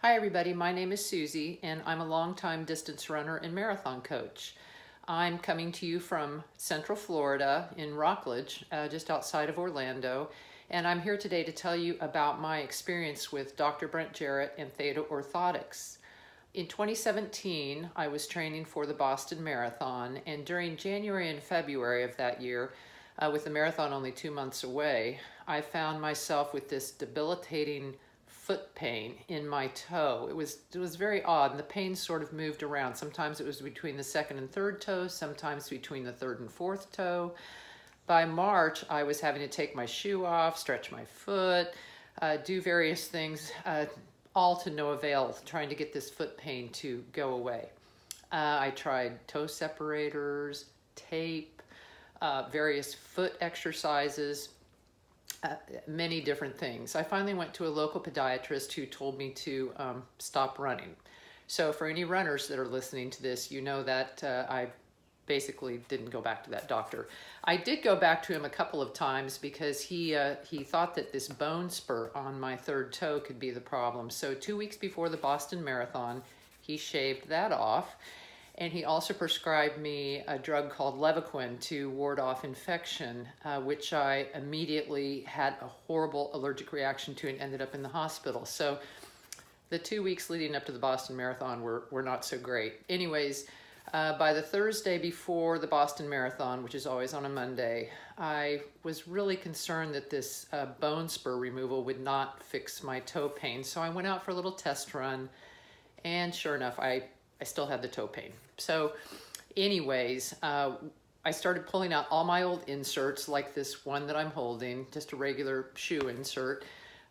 Hi everybody, my name is Susie and I'm a longtime distance runner and marathon coach. I'm coming to you from Central Florida in Rockledge, just outside of Orlando, and I'm here today to tell you about my experience with Dr. Brent Jarrett and Theta Orthotics. In 2017, I was training for the Boston Marathon, and during January and February of that year, with the marathon only 2 months away, I found myself with this debilitating foot pain in my toe. It was very odd, and the pain sort of moved around. Sometimes it was between the second and third toe, sometimes between the third and fourth toe. By March, I was having to take my shoe off, stretch my foot, do various things, all to no avail, trying to get this foot pain to go away. I tried toe separators, tape, various foot exercises, many different things. I finally went to a local podiatrist who told me to stop running. So for any runners that are listening to this, you know that I basically didn't go back to that doctor. I did go back to him a couple of times because he thought that this bone spur on my third toe could be the problem. So 2 weeks before the Boston Marathon, he shaved that off. And he also prescribed me a drug called Levaquin to ward off infection, which I immediately had a horrible allergic reaction to and ended up in the hospital. So the 2 weeks leading up to the Boston Marathon were not so great. Anyways, by the Thursday before the Boston Marathon, which is always on a Monday, I was really concerned that this bone spur removal would not fix my toe pain. So I went out for a little test run, and sure enough, I still had the toe pain. So anyways, I started pulling out all my old inserts, like this one that I'm holding, just a regular shoe insert,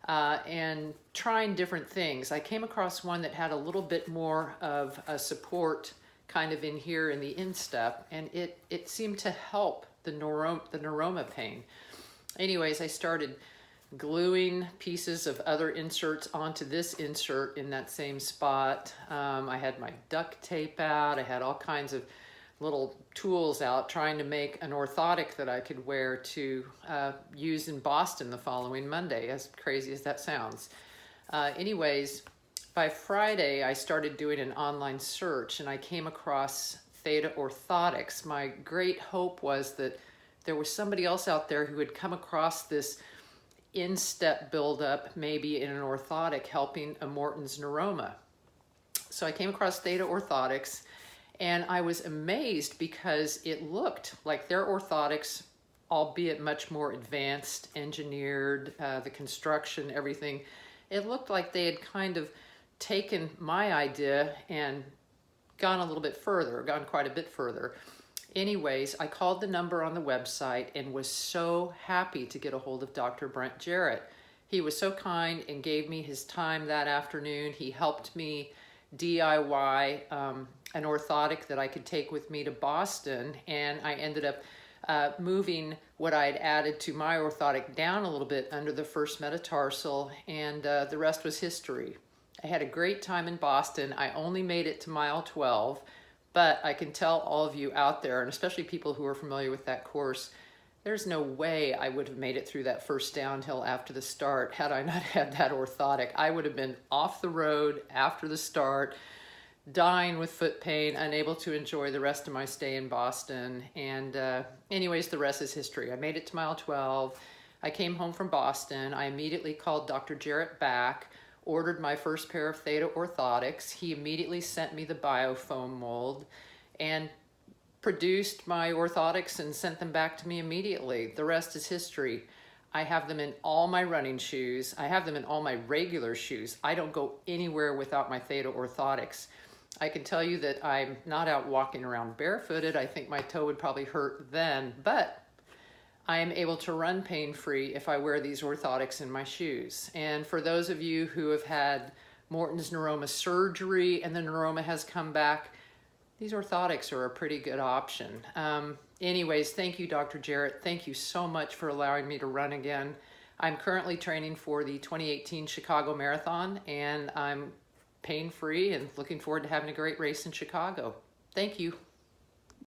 and trying different things. I came across one that had a little bit more of a support kind of in here in the instep, and it seemed to help the neuroma pain. Anyways, I started gluing pieces of other inserts onto this insert in that same spot. I had my duct tape out. I had all kinds of little tools out trying to make an orthotic that I could wear to use in Boston the following Monday, as crazy as that sounds. Anyways, by Friday, I started doing an online search and I came across Theta Orthotics. My great hope was that there was somebody else out there who had come across this instep buildup, maybe in an orthotic, helping a Morton's neuroma. So I came across Theta Orthotics, and I was amazed because it looked like their orthotics, albeit much more advanced, engineered, the construction, everything. It looked like they had kind of taken my idea and gone a little bit further, gone quite a bit further. Anyways, I called the number on the website and was so happy to get a hold of Dr. Brent Jarrett. He was so kind and gave me his time that afternoon. He helped me DIY an orthotic that I could take with me to Boston, and I ended up moving what I had added to my orthotic down a little bit under the first metatarsal, and the rest was history. I had a great time in Boston. I only made it to mile 12. But I can tell all of you out there, and especially people who are familiar with that course, there's no way I would have made it through that first downhill after the start had I not had that orthotic. I would have been off the road after the start, dying with foot pain, unable to enjoy the rest of my stay in Boston. And anyways, the rest is history. I made it to mile 12. I came home from Boston. I immediately called Dr. Jarrett back, ordered my first pair of Theta Orthotics. He immediately sent me the biofoam mold and produced my orthotics and sent them back to me immediately. The rest is history. I have them in all my running shoes. I have them in all my regular shoes. I don't go anywhere without my Theta Orthotics. I can tell you that I'm not out walking around barefooted. I think my toe would probably hurt then, but I am able to run pain-free if I wear these orthotics in my shoes. And for those of you who have had Morton's neuroma surgery and the neuroma has come back, these orthotics are a pretty good option. Anyways, thank you, Dr. Jarrett. Thank you so much for allowing me to run again. I'm currently training for the 2018 Chicago Marathon, and I'm pain-free and looking forward to having a great race in Chicago. Thank you.